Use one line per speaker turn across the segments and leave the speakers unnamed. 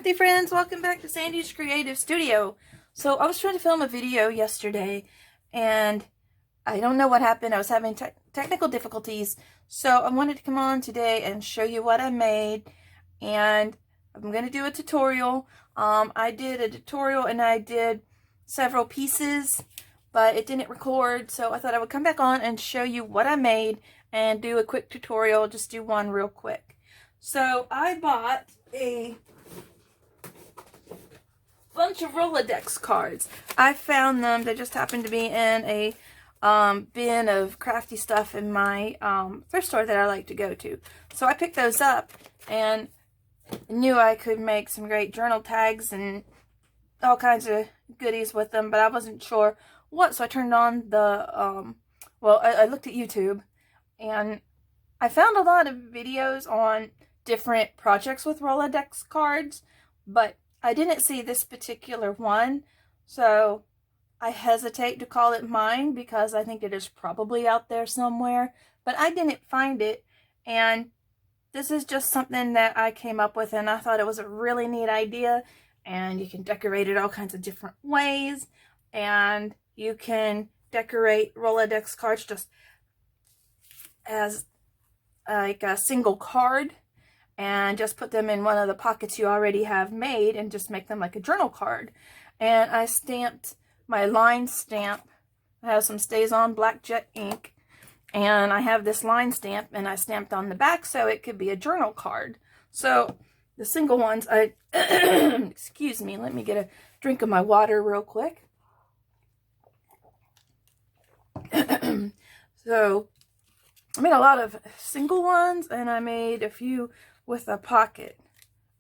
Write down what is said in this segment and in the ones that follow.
crafty friends, welcome back to Sandy's Creative Studio. So I was trying to film a video yesterday and I don't know what happened. I was having technical difficulties, so I wanted to come on today and show you what I made, and I'm going to do a tutorial. I did a tutorial and I did several pieces, but it didn't record, so I thought I would come back on and show you what I made and do a quick tutorial, just do one real quick. So I bought a bunch of Rolodex cards. I found them. They just happened to be in a bin of crafty stuff in my thrift store that I like to go to. So I picked those up and knew I could make some great journal tags and all kinds of goodies with them, but I wasn't sure what. So I turned on the, I looked at YouTube and I found a lot of videos on different projects with Rolodex cards, but I didn't see this particular one, so I hesitate to call it mine because I think it is probably out there somewhere, but I didn't find it, and this is just something that I came up with, and I thought it was a really neat idea, and you can decorate it all kinds of different ways, and you can decorate Rolodex cards just as like a single card, and just put them in one of the pockets you already have made and just make them like a journal card. And I stamped my line stamp. I have some Stays On black jet ink, and I have this line stamp, and I stamped on the back so it could be a journal card. So the single ones, excuse me, let me get a drink of my water real quick. So I made a lot of single ones, and I made a few with a pocket.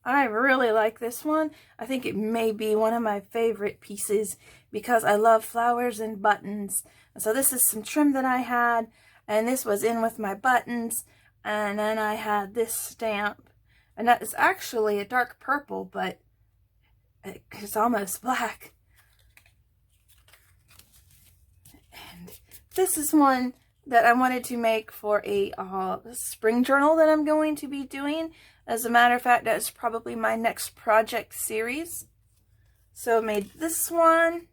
I really like this one. I think it may be one of my favorite pieces because I love flowers and buttons. And so this is some trim that I had, and this was in with my buttons, and then I had this stamp, and that is actually a dark purple, but it's almost black. And this is one that I wanted to make for a spring journal that I'm going to be doing. As a matter of fact, that's probably my next project series. So I made this one,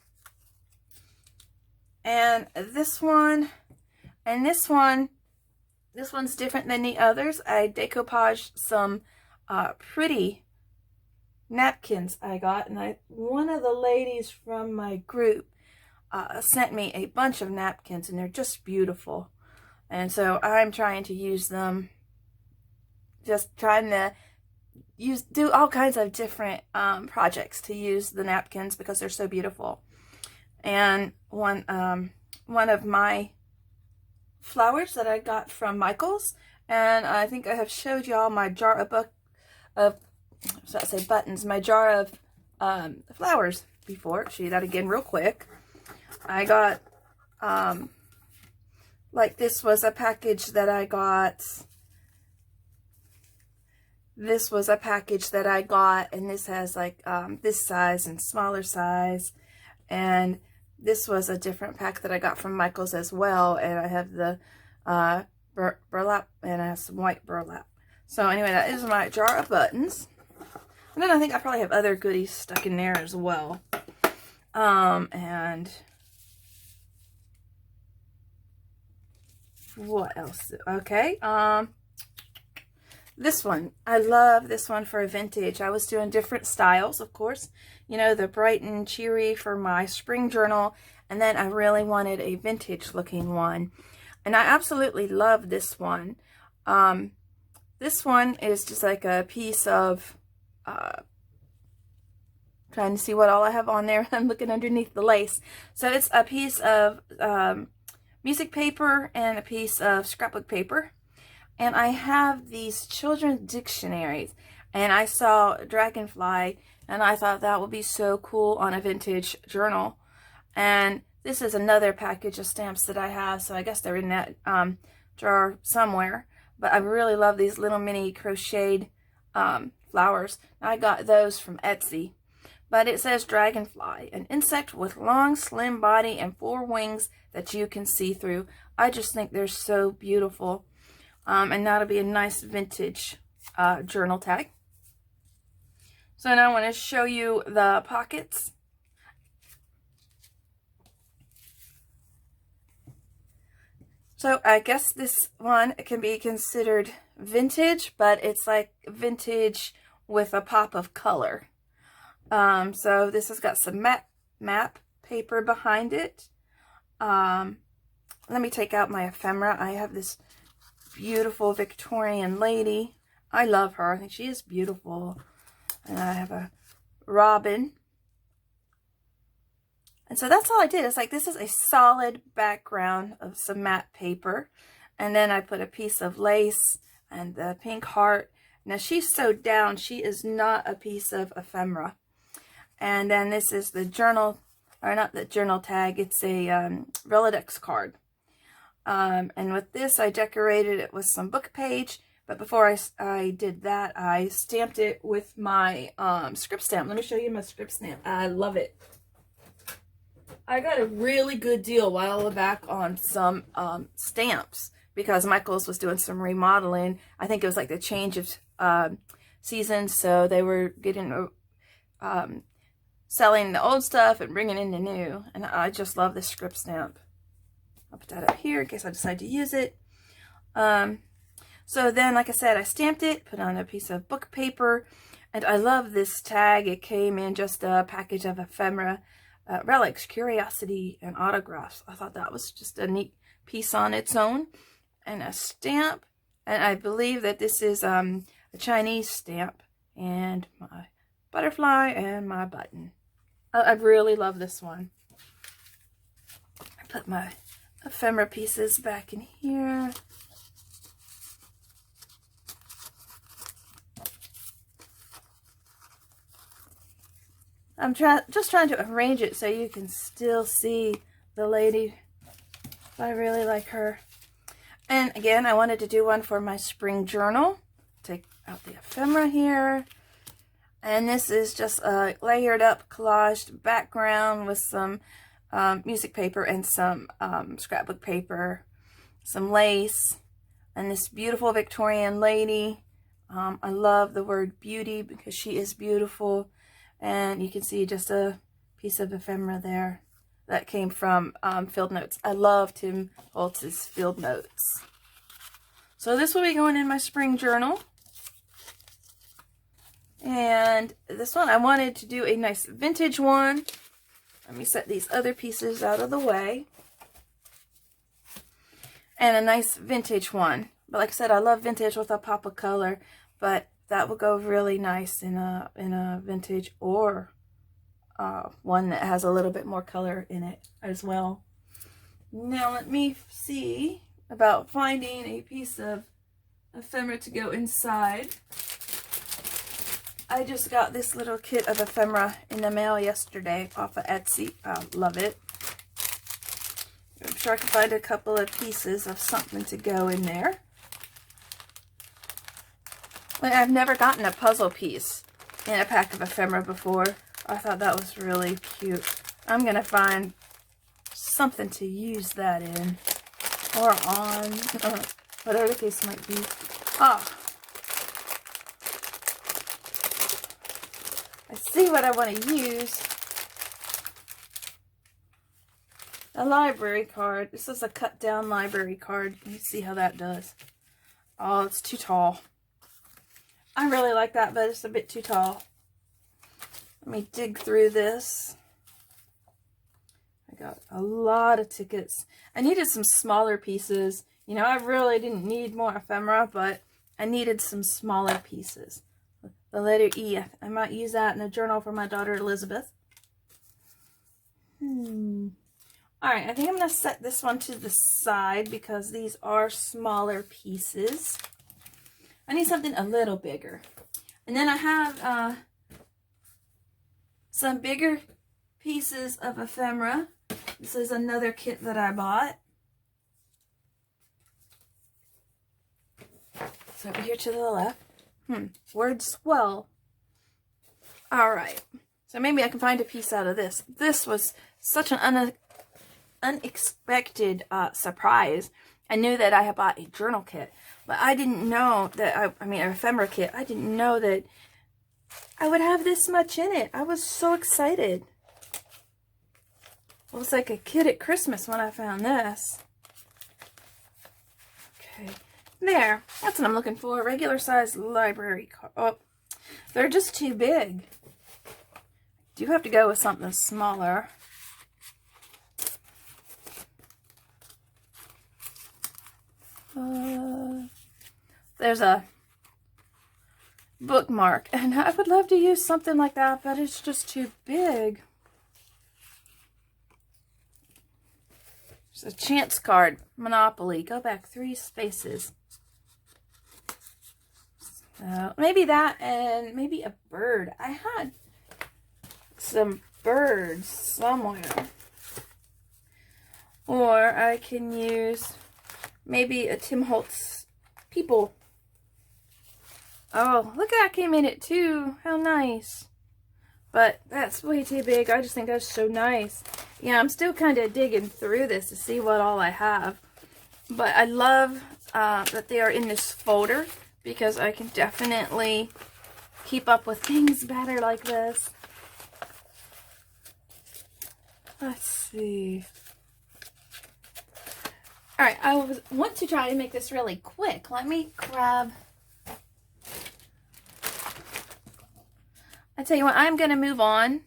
and this one, and this one. This one's different than the others. I decoupaged some pretty napkins I got, and one of the ladies from my group sent me a bunch of napkins, and they're just beautiful, and so I'm trying to use them, just trying to do all kinds of different projects to use the napkins because they're so beautiful. And one of my flowers that I got from Michael's, and I think I have showed y'all my jar of my jar of flowers before. Show you that again real quick. I got, like, this was a package that I got. This was a package that I got, and this has, like, this size and smaller size. And this was a different pack that I got from Michael's as well. And I have the burlap, and I have some white burlap. So anyway, that is my jar of buttons. And then I think I probably have other goodies stuck in there as well. And what else? Okay, this one, I love this one for a vintage. I was doing different styles, of course, you know, the bright and cheery for my spring journal, and then I really wanted a vintage looking one, and I absolutely love this one. This one is just like a piece of trying to see what all I have on there. I'm looking underneath the lace. So it's a piece of music paper and a piece of scrapbook paper, and I have these children's dictionaries, and I saw Dragonfly, and I thought that would be so cool on a vintage journal. And this is another package of stamps that I have, so I guess they're in that jar somewhere, but I really love these little mini crocheted flowers. I got those from Etsy. But it says Dragonfly, an insect with long, slim body and 4 wings that you can see through. I just think they're so beautiful. And that'll be a nice vintage journal tag. So now I want to show you the pockets. So I guess this one can be considered vintage, but it's like vintage with a pop of color. So this has got some map paper behind it. Let me take out my ephemera. I have this beautiful Victorian lady. I love her. I think she is beautiful. And I have a robin. And so that's all I did. It's like, this is a solid background of some matte paper. And then I put a piece of lace and the pink heart. Now she's sewed down. She is not a piece of ephemera. And then this is the journal, or not the journal tag. It's a Rolodex card. And with this, I decorated it with some book page. But before I did that, I stamped it with my script stamp. Let me show you my script stamp. I love it. I got a really good deal a while back on some stamps because Michael's was doing some remodeling. I think it was like the change of season, so they were getting selling the old stuff and bringing in the new. And I just love this script stamp. I'll put that up here in case I decide to use it. So then, like I said, I stamped it, put on a piece of book paper, and I love this tag. It came in just a package of ephemera. Relics, curiosity, and autographs. I thought that was just a neat piece on its own. And a stamp. And I believe that this is a Chinese stamp. And my butterfly and my button. I really love this one. I put my ephemera pieces back in here. I'm just trying to arrange it so you can still see the lady. I really like her. And again, I wanted to do one for my spring journal. Take out the ephemera here. And this is just a layered up collaged background with some music paper and some scrapbook paper, some lace, and this beautiful Victorian lady. I love the word beauty because she is beautiful. And you can see just a piece of ephemera there that came from Field Notes. I love Tim Holtz's Field Notes. So this will be going in my spring journal. And this one, I wanted to do a nice vintage one. Let me set these other pieces out of the way. And a nice vintage one. But like I said, I love vintage with a pop of color. But that will go really nice in a vintage or one that has a little bit more color in it as well. Now let me see about finding a piece of ephemera to go inside. I just got this little kit of ephemera in the mail yesterday off of Etsy. I love it. I'm sure I can find a couple of pieces of something to go in there. I've never gotten a puzzle piece in a pack of ephemera before. I thought that was really cute. I'm going to find something to use that in. Or on. Whatever the case might be. Ah. I see what I want to use. A library card. This is a cut down library card. Let me see how that does. Oh, it's too tall. I really like that, but it's a bit too tall. Let me dig through this. I got a lot of tickets. I needed some smaller pieces. You know, I really didn't need more ephemera, but I needed some smaller pieces. The letter E. I might use that in a journal for my daughter Elizabeth. Alright, I think I'm going to set this one to the side because these are smaller pieces. I need something a little bigger. And then I have some bigger pieces of ephemera. This is another kit that I bought. It's over here to the left. Word swell. Alright. So maybe I can find a piece out of this. This was such an unexpected surprise. I knew that I had bought a journal kit, but I didn't know that, I mean, an ephemera kit. I didn't know that I would have this much in it. I was so excited. I was like a kid at Christmas when I found this. Okay, there. That's what I'm looking for. Regular size library card. Oh, they're just too big. Do have to go with something smaller. There's a bookmark, and I would love to use something like that, but it's just too big. There's a chance card, Monopoly. Go back 3 spaces. So maybe that, and maybe a bird. I had some birds somewhere. Or I can use maybe a Tim Holtz People. Oh, look, that came in it too. How nice. But that's way too big. I just think that's so nice. Yeah, I'm still kind of digging through this to see what all I have. But I love that they are in this folder, because I can definitely keep up with things better like this. Let's see. Alright, I want to try to make this really quick. Let me grab... I tell you what, I'm going to move on,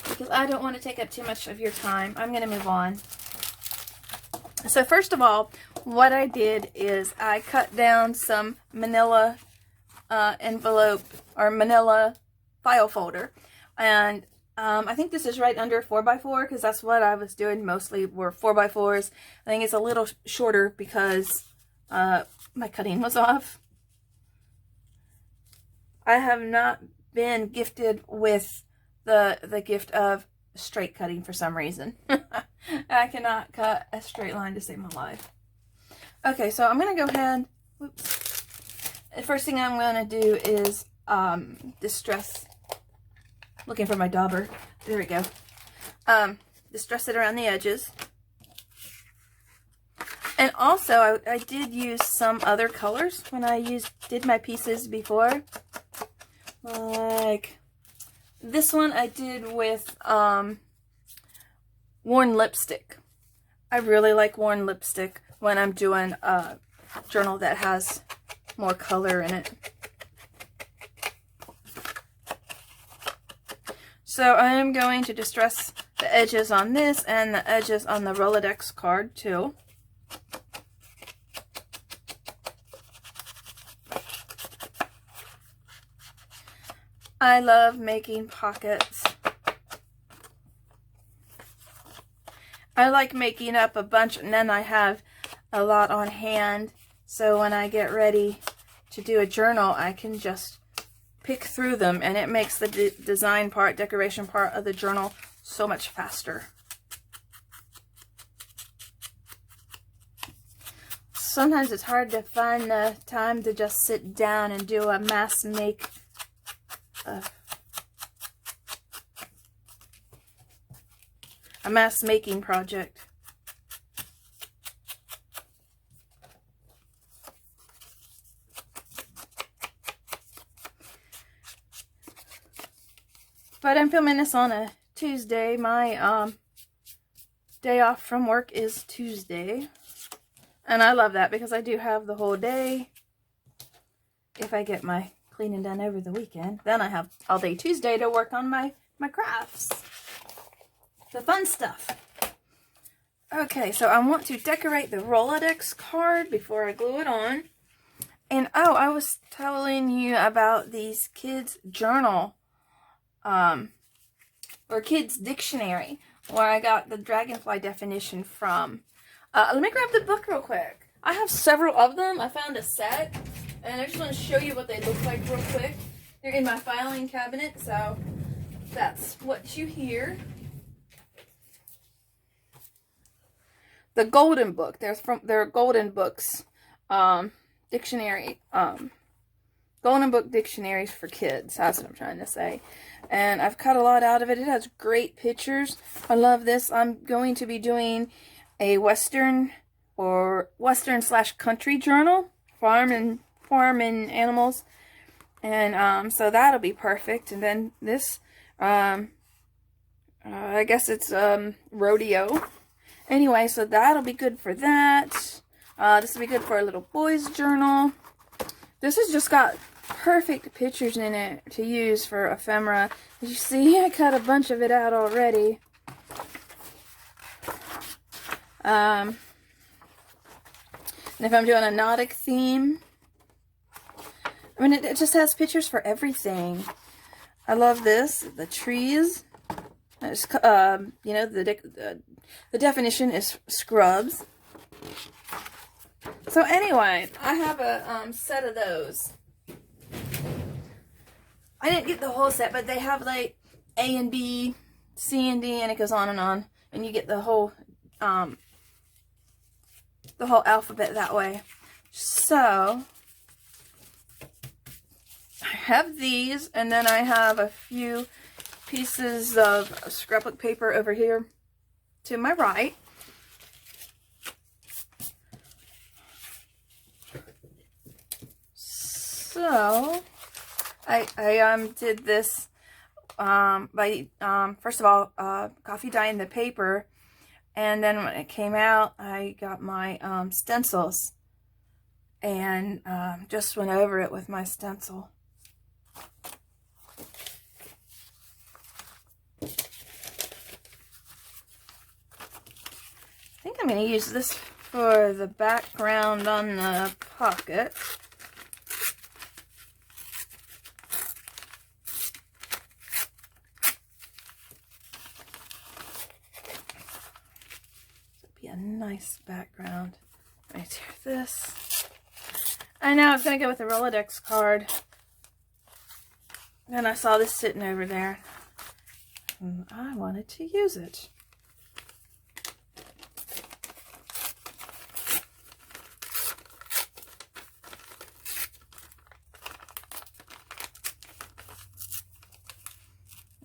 because I don't want to take up too much of your time. I'm going to move on. So first of all, what I did is I cut down some manila envelope, or manila file folder, and I think this is right under 4x4, because that's what I was doing mostly, were 4x4s. I think it's a little shorter because my cutting was off. I have not been gifted with the gift of straight cutting for some reason. I cannot cut a straight line to save my life. Okay, so I'm going to go ahead. Whoops. The first thing I'm going to do is distress. Looking for my dauber. There we go. Distress it around the edges. And also, I did use some other colors when I did my pieces before. Like this one I did with worn lipstick. I really like worn lipstick when I'm doing a journal that has more color in it. So I am going to distress the edges on this and the edges on the Rolodex card too. I love making pockets. I like making up a bunch, and then I have a lot on hand, so when I get ready to do a journal, I can just pick through them, and it makes the design part, decoration part of the journal so much faster. Sometimes it's hard to find the time to just sit down and do a mass making project. But I'm filming this on a Tuesday. My day off from work is Tuesday. And I love that because I do have the whole day. If I get my cleaning done over the weekend, then I have all day Tuesday to work on my crafts. The fun stuff. Okay, so I want to decorate the Rolodex card before I glue it on. And oh, I was telling you about these kids' journal, or kids' dictionary, where I got the dragonfly definition from. Let me grab the book real quick. I have several of them. I found a set, and I just want to show you what they look like real quick. They're in my filing cabinet, so that's what you hear. The Golden Book. They're Golden Books dictionary. Golden Book dictionaries for kids. That's what I'm trying to say. And I've cut a lot out of it. It has great pictures. I love this. I'm going to be doing a Western / country journal. Farm and animals. And so that'll be perfect. And then this, I guess it's rodeo. Anyway, so that'll be good for that. This will be good for a little boy's journal. This has just got perfect pictures in it to use for ephemera. As you see, I cut a bunch of it out already. And if I'm doing a nautic theme, I mean, it just has pictures for everything. I love this. The trees. It's, you know, the definition is scrubs. So anyway, I have a set of those. I didn't get the whole set, but they have like A and B, C and D, and it goes on, and you get the whole alphabet that way. So I have these, and then I have a few pieces of scrapbook paper over here to my right. So I did this by first of all coffee dyeing the paper, and then when it came out I got my stencils and just went over it with my stencil. I think I'm going to use this for the background on the pocket. Be a nice background. Let me tear this. I know I was going to go with a Rolodex card. And I saw this sitting over there. And I wanted to use it.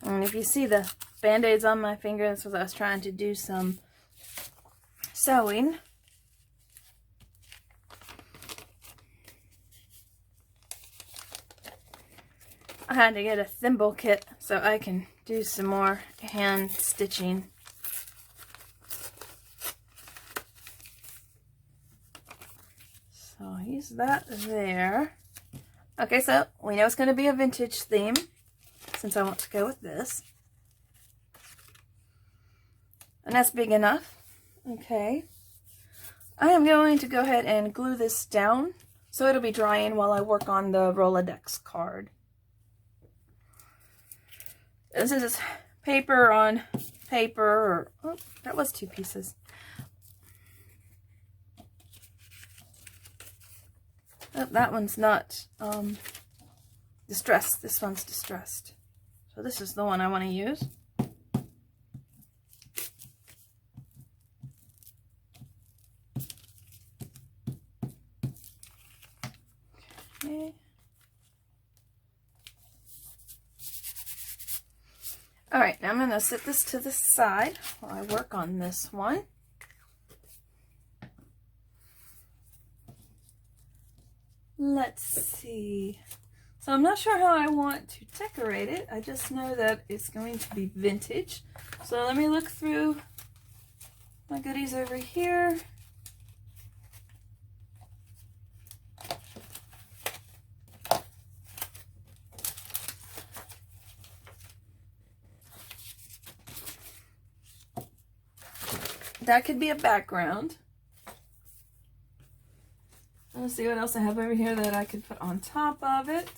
And if you see the band-aids on my finger, this was I was trying to do some sewing. I had to get a thimble kit so I can do some more hand stitching. So I'll use that there. Okay, so we know it's going to be a vintage theme since I want to go with this. And that's big enough. Okay. I am going to go ahead and glue this down so it'll be drying while I work on the Rolodex card. This is paper on paper. Oh, that was 2 pieces. Oh, that one's not distressed. This one's distressed. So this is the one I want to use. Okay. Alright, now I'm going to set this to the side while I work on this one. Let's see. So I'm not sure how I want to decorate it. I just know that it's going to be vintage. So let me look through my goodies over here. That could be a background. Let's see what else I have over here that I could put on top of it.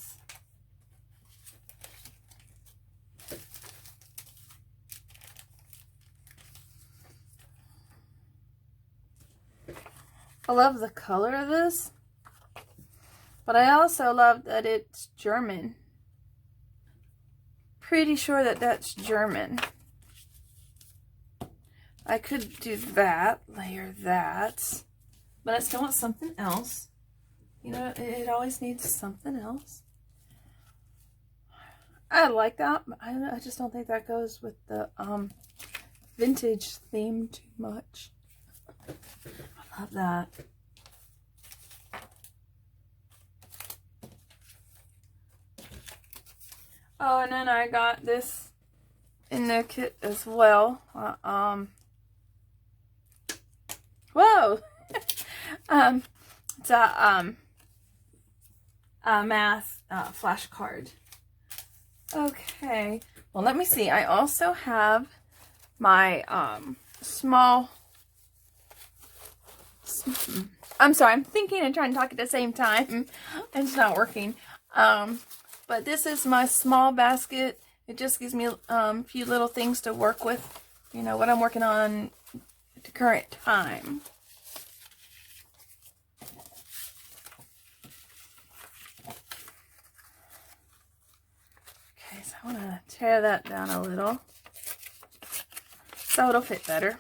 I love the color of this, but I also love that it's German. Pretty sure that that's German. I could do that, layer that, but I still want something else. You know, it always needs something else. I like that, but I just don't think that goes with the vintage theme too much. I love that. Oh, and then I got this in the kit as well. Whoa! It's a math flashcard. Okay. Well, let me see. I also have my I'm sorry, I'm thinking and trying to talk at the same time. It's not working. But this is my small basket. It just gives me a few little things to work with. You know, what I'm working on at the current time. Okay, so I want to tear that down a little so it'll fit better.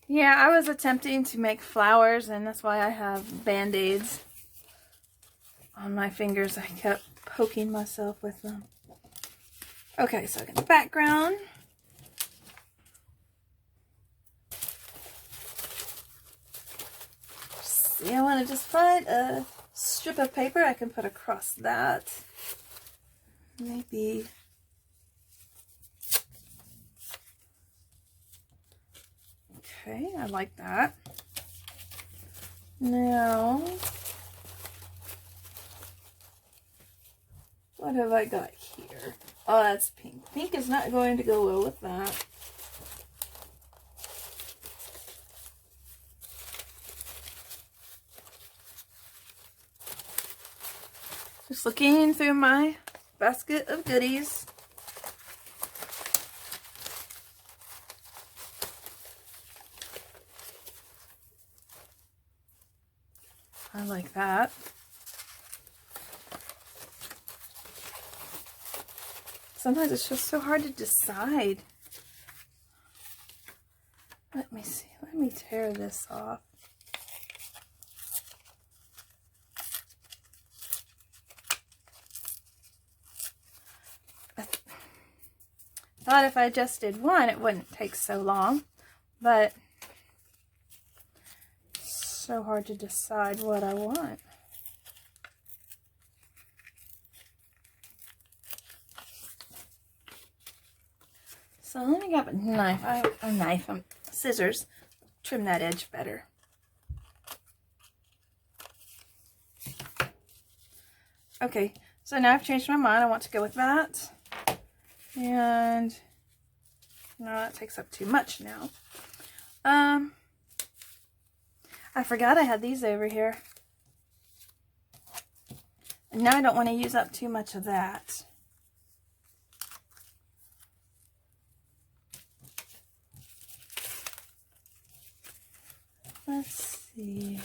Yeah, I was attempting to make flowers, and that's why I have band-aids on my fingers. I kept poking myself with them. Okay, so I got the background. See, I want to just find a strip of paper I can put across that. Maybe... Okay, I like that. Now, what have I got here? Oh, that's pink. Pink is not going to go well with that. Just looking through my basket of goodies. I like that. Sometimes it's just so hard to decide. Let me see. Let me tear this off. I thought if I just did one, it wouldn't take so long, but so hard to decide what I want. So let me grab a knife. Scissors. Trim that edge better. Okay, so now I've changed my mind. I want to go with that. And no, that takes up too much now. I forgot I had these over here. And now I don't want to use up too much of that. Let's see.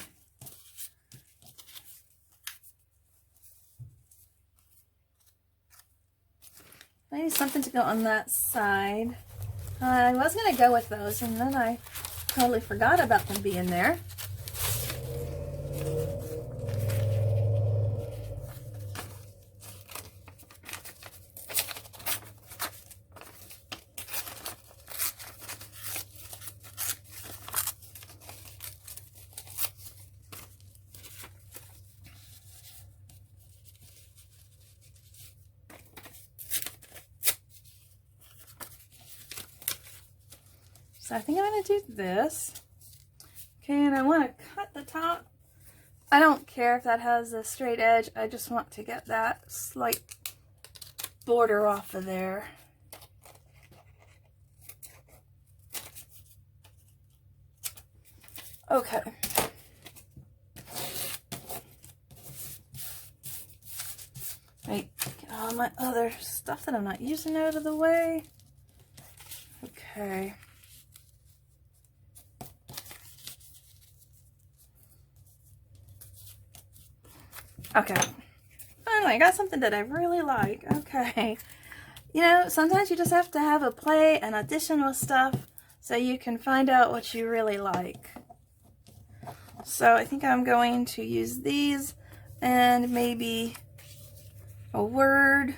I need something to go on that side. I was going to go with those, and then I totally forgot about them being there. So I think I'm going to do this. Okay, and I want to cut the top. I don't care if that has a straight edge. I just want to get that slight border off of there. Okay. Wait, get all my other stuff that I'm not using out of the way. Okay. Okay. Finally, I got something that I really like. Okay. You know, sometimes you just have to have a play and audition with stuff so you can find out what you really like. So I think I'm going to use these and maybe a word.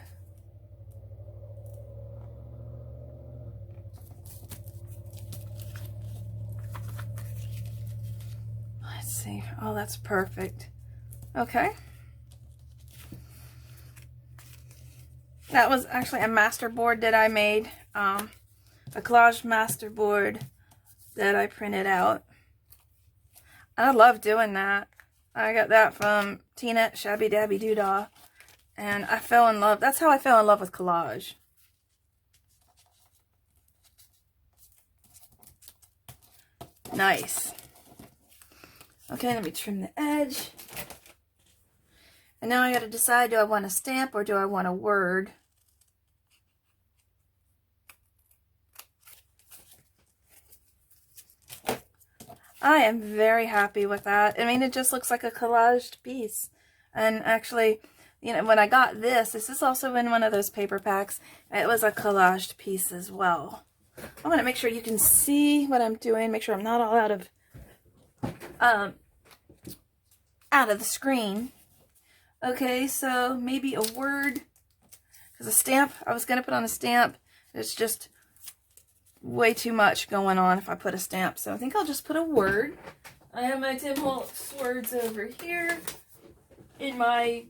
Let's see. Oh, that's perfect. Okay. That was actually a master board that I made. A collage master board that I printed out. I love doing that. I got that from Tina Shabby Dabby Doodah. And I fell in love. That's how I fell in love with collage. Nice. Okay, let me trim the edge. And now I got to decide, do I want a stamp or do I want a word? I am very happy with that. I mean, it just looks like a collaged piece. And actually, you know, when I got this is also in one of those paper packs. It was a collaged piece as well. I want to make sure you can see what I'm doing. Make sure I'm not all out of the screen. Okay, so maybe a word. Because a stamp, I was going to put on a stamp. It's just way too much going on if I put a stamp. So I think I'll just put a word. I have my Tim Holtz words over here in my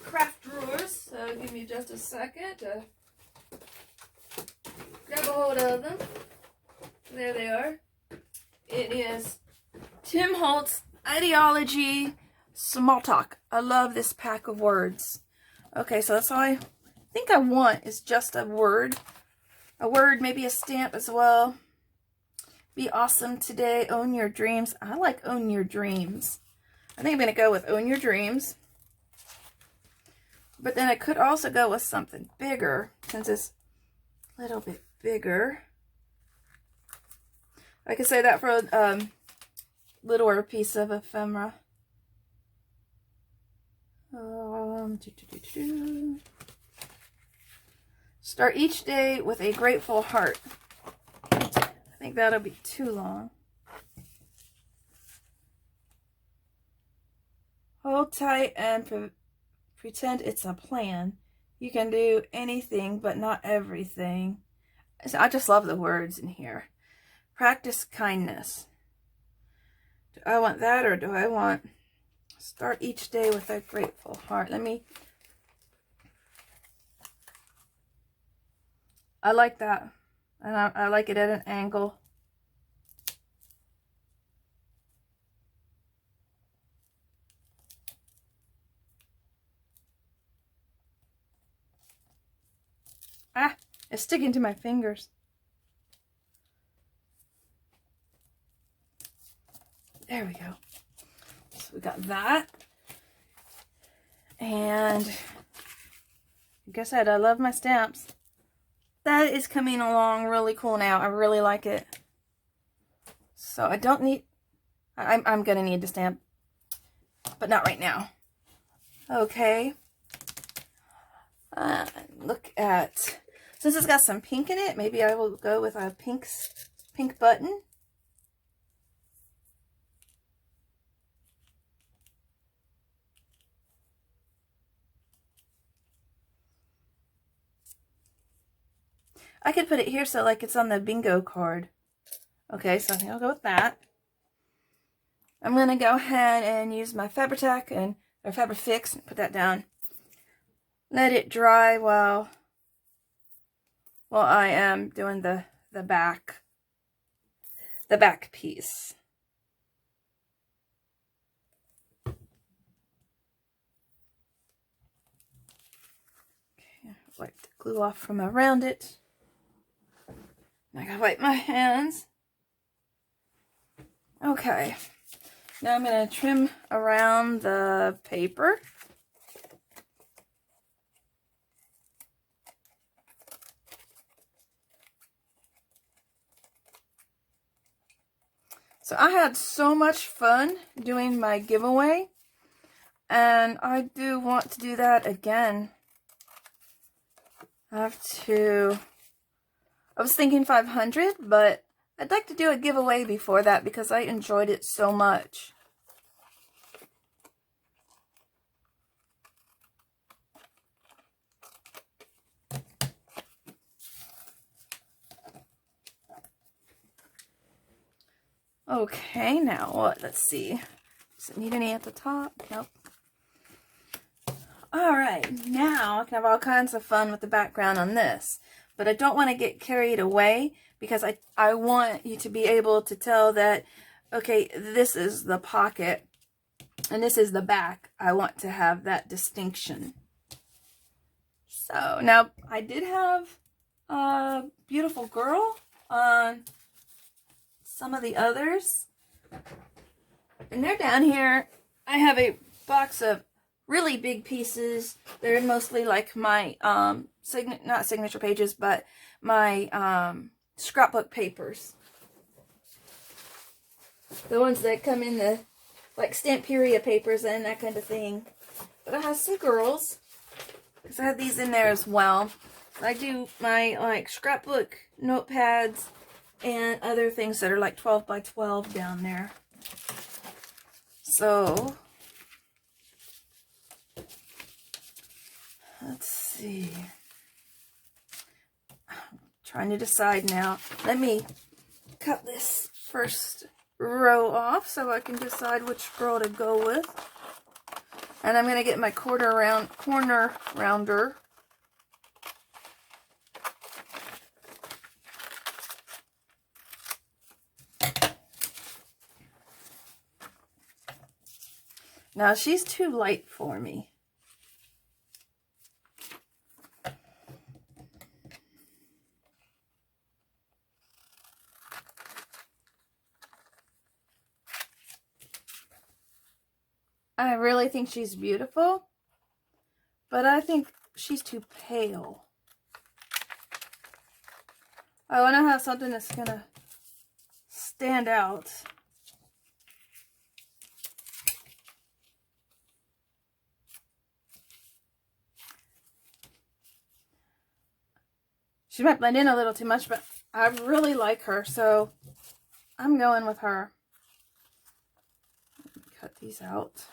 craft drawers. So give me just a second to grab a hold of them. There they are. It is Tim Holtz Ideology Small Talk. I love this pack of words. Okay, so that's all I think I want is just a word. A word, maybe a stamp as well. Be awesome today. Own your dreams. I like own your dreams. I think I'm going to go with own your dreams. But then I could also go with something bigger since it's a little bit bigger. I could say that for a littler piece of ephemera. Start each day with a grateful heart. I think that'll be too long. Hold tight and pretend it's a plan. You can do anything, but not everything. I just love the words in here. Practice kindness. Do I want that or do I want start each day with a grateful heart? I like that. And I like it at an angle. Ah, it's sticking to my fingers. There we go. So we got that. And like I said, I love my stamps. That is coming along really cool now. I really like it. So I don't need, I'm going to need the stamp, but not right now. Okay. Look at, since it's got some pink in it, maybe I will go with a pink button. I could put it here so like it's on the bingo card. Okay, so I think I'll go with that. I'm going to go ahead and use my Fabri-Tac or Fabri-Fix and put that down. Let it dry while I am doing the back piece. Okay, wipe the glue off from around it. I gotta wipe my hands. Okay, now I'm gonna trim around the paper. So I had so much fun doing my giveaway, and I do want to do that again. I was thinking 500, but I'd like to do a giveaway before that because I enjoyed it so much. Okay, now what? Let's see. Does it need any at the top? Nope. Alright, now I can have all kinds of fun with the background on this. But I don't want to get carried away because I want you to be able to tell that, okay, this is the pocket and this is the back. I want to have that distinction. So now I did have a beautiful girl on some of the others. And they're down here. I have a box of really big pieces. They're mostly like my not signature pages, but my scrapbook papers. The ones that come in the like Stamperia papers and that kind of thing. But I have some girls, because I have these in there as well. I do my like scrapbook notepads and other things that are like 12 by 12 down there. So let's see. I'm trying to decide now. Let me cut this first row off so I can decide which girl to go with. And I'm going to get my corner rounder. Now she's too light for me. I really think she's beautiful, but I think she's too pale. I want to have something that's going to stand out. She might blend in a little too much, but I really like her, so I'm going with her. Cut these out.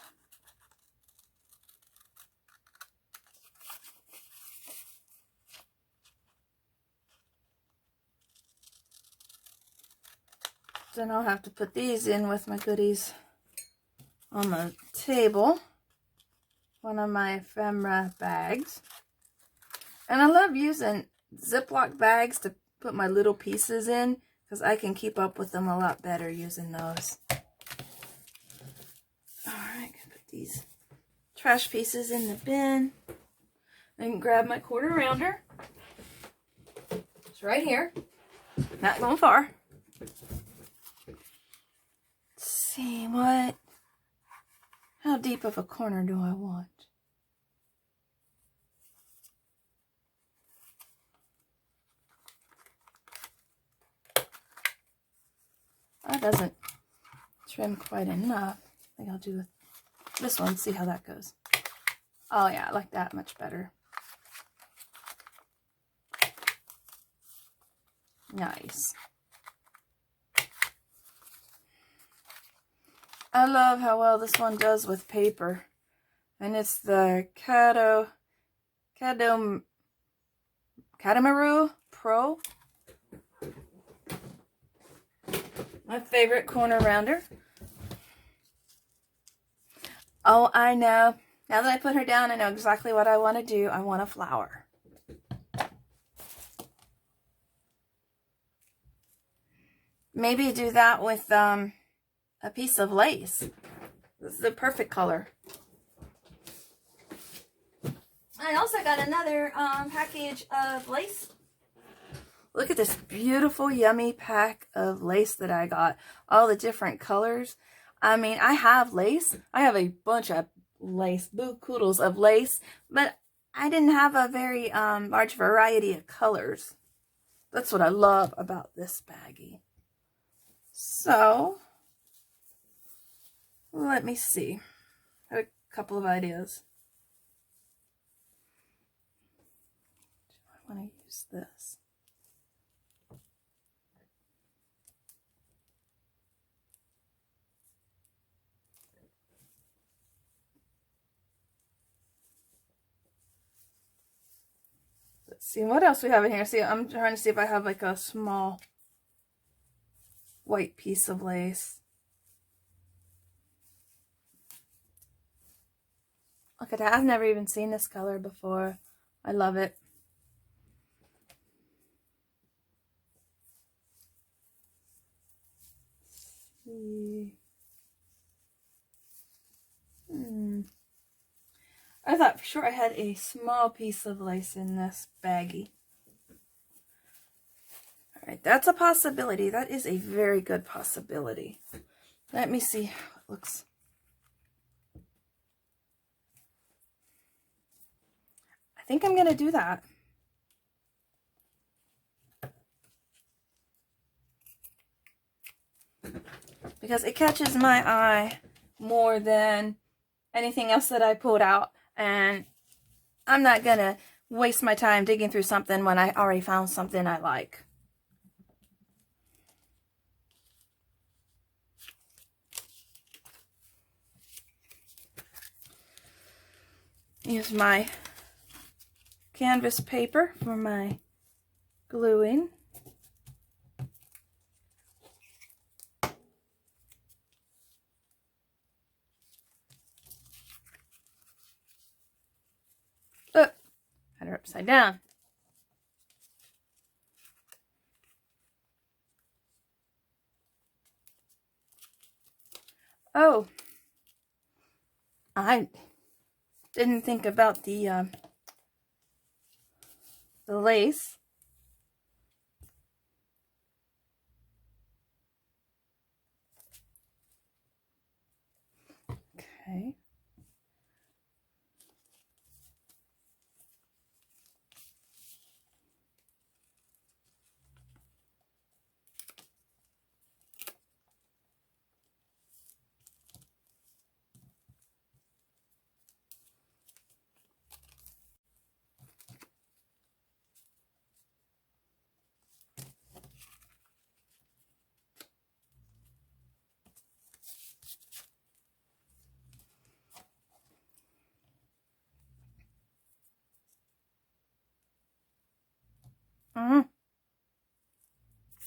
Then I'll have to put these in with my goodies on the table. One of my ephemera bags. And I love using Ziploc bags to put my little pieces in, because I can keep up with them a lot better using those. Alright, put these trash pieces in the bin. I can grab my quarter rounder. It's right here. Not going far. Let's see, how deep of a corner do I want? That doesn't trim quite enough. I think I'll do this one, see how that goes. Oh yeah, I like that much better. Nice. I love how well this one does with paper. And it's the Catamaru Pro. My favorite corner rounder. Oh, I know. Now that I put her down, I know exactly what I want to do. I want a flower. Maybe do that with a piece of lace. This is the perfect color. I also got another package of lace. Look at this beautiful, yummy pack of lace that I got. All the different colors. I mean, I have lace. I have a bunch of lace, boo-koodles of lace, but I didn't have a very large variety of colors. That's what I love about this baggie. So, let me see. I have a couple of ideas. Do I want to use this? Let's see what else we have in here. See, I'm trying to see if I have like a small white piece of lace. Look at that. I've never even seen this color before. I love it. Let's see. I thought for sure I had a small piece of lace in this baggie. Alright, that's a possibility. That is a very good possibility. Let me see how it looks. I think I'm going to do that. Because it catches my eye more than anything else that I pulled out, and I'm not gonna waste my time digging through something when I already found something I like. Use my canvas paper for my gluing. Oh, had her upside down. Oh, I didn't think about the lace. Okay.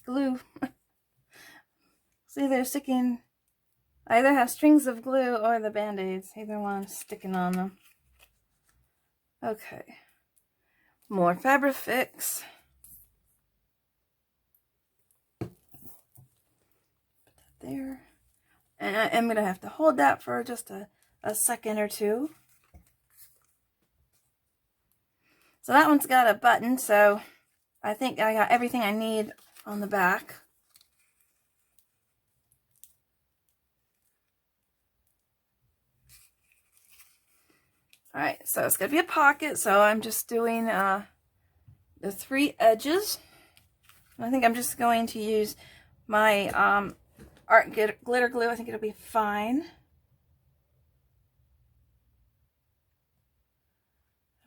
Glue. See, they're sticking. I either have strings of glue or the band-aids. Either one sticking on them. Okay. More Fabrifix. Put that there. And I am going to have to hold that for just a second or two. So that one's got a button, so I think I got everything I need on the back. Alright, so it's going to be a pocket, so I'm just doing the 3 edges. I think I'm just going to use my art glitter glue. I think it'll be fine.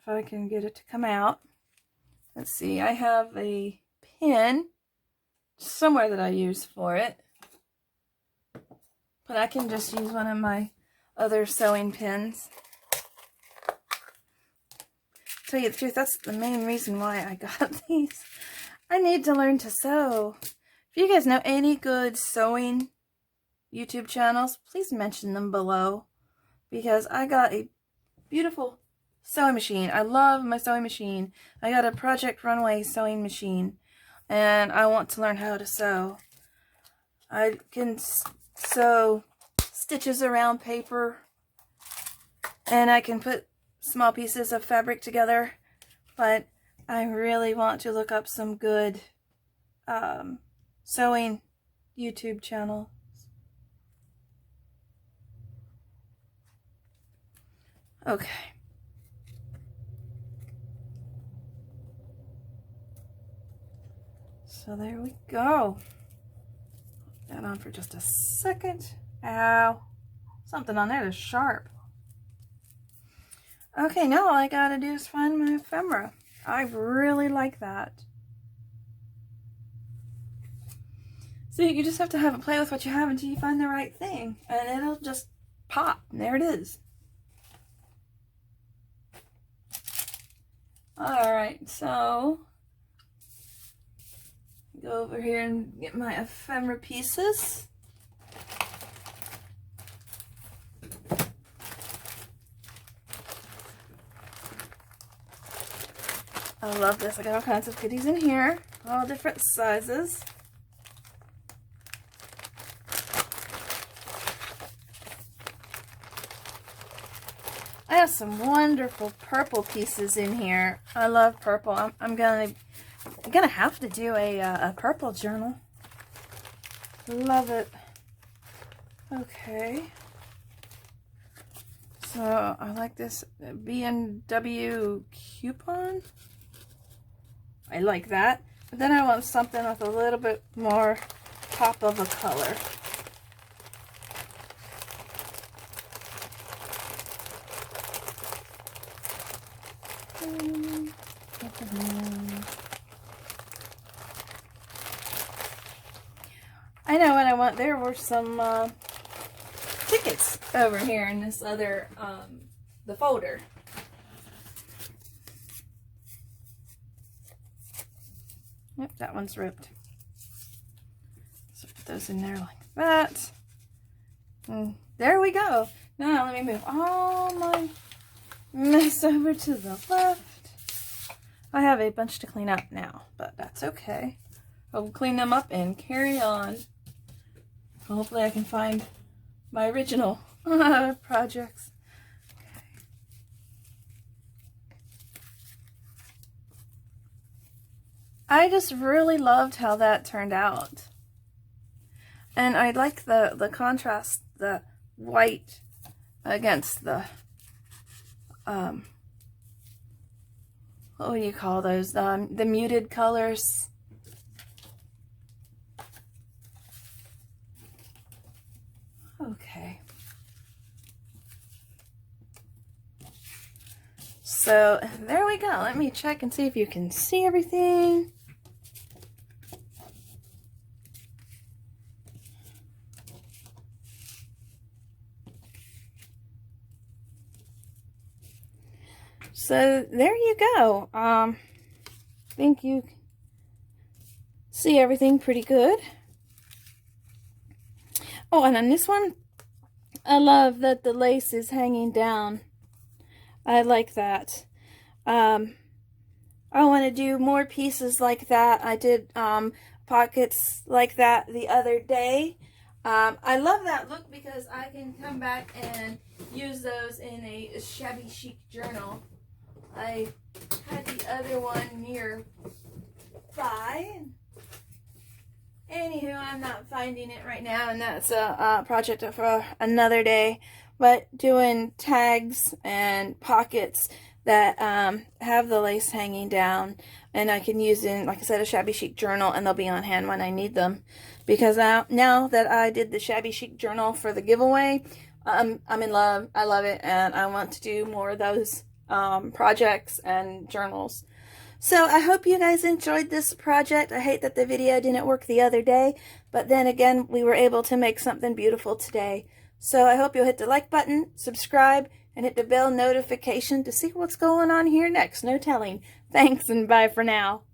If I can get it to come out. Let's see, I have a pin somewhere that I use for it. But I can just use one of my other sewing pins. To tell you the truth, that's the main reason why I got these. I need to learn to sew. If you guys know any good sewing YouTube channels, please mention them below. Because I got a beautiful sewing machine. I love my sewing machine. I got a Project Runway sewing machine. And I want to learn how to sew. I can sew stitches around paper. And I can put small pieces of fabric together. But I really want to look up some good sewing YouTube channels. Okay. So there we go. Put that on for just a second. Ow. Something on there is sharp. Okay, now all I gotta do is find my ephemera. I really like that. So you just have to have a play with what you have until you find the right thing. And it'll just pop. And there it is. Alright, so Go over here and get my ephemera pieces. I love this. I got all kinds of goodies in here, all different sizes. I have some wonderful purple pieces in here. I love purple. I'm gonna have to do a purple journal. Love it. Okay. So I like this B&W coupon. I like that. But then I want something with a little bit more pop of a color. I know what I want. There were some tickets over here in this other, the folder. Yep, that one's ripped. So put those in there like that. And there we go. Now let me move all my mess over to the left. I have a bunch to clean up now, but that's okay. I'll clean them up and carry on. Hopefully I can find my original projects. I just really loved how that turned out. And I like the contrast, the white against the, what do you call those? The muted colors. Okay. So there we go. Let me check and see if you can see everything. So there you go. I think you see everything pretty good. Oh, and on this one, I love that the lace is hanging down. I like that. I want to do more pieces like that. I did pockets like that the other day. I love that look because I can come back and use those in a shabby chic journal. I had the other one nearby. Anywho, I'm not finding it right now, and that's a project for another day. But doing tags and pockets that have the lace hanging down, and I can use in, like I said, a shabby chic journal, and they'll be on hand when I need them. Because now that I did the shabby chic journal for the giveaway, I'm in love. I love it, and I want to do more of those projects and journals. So I hope you guys enjoyed this project. I hate that the video didn't work the other day, but then again, we were able to make something beautiful today. So I hope you'll hit the like button, subscribe, and hit the bell notification to see what's going on here next. No telling. Thanks, and bye for now.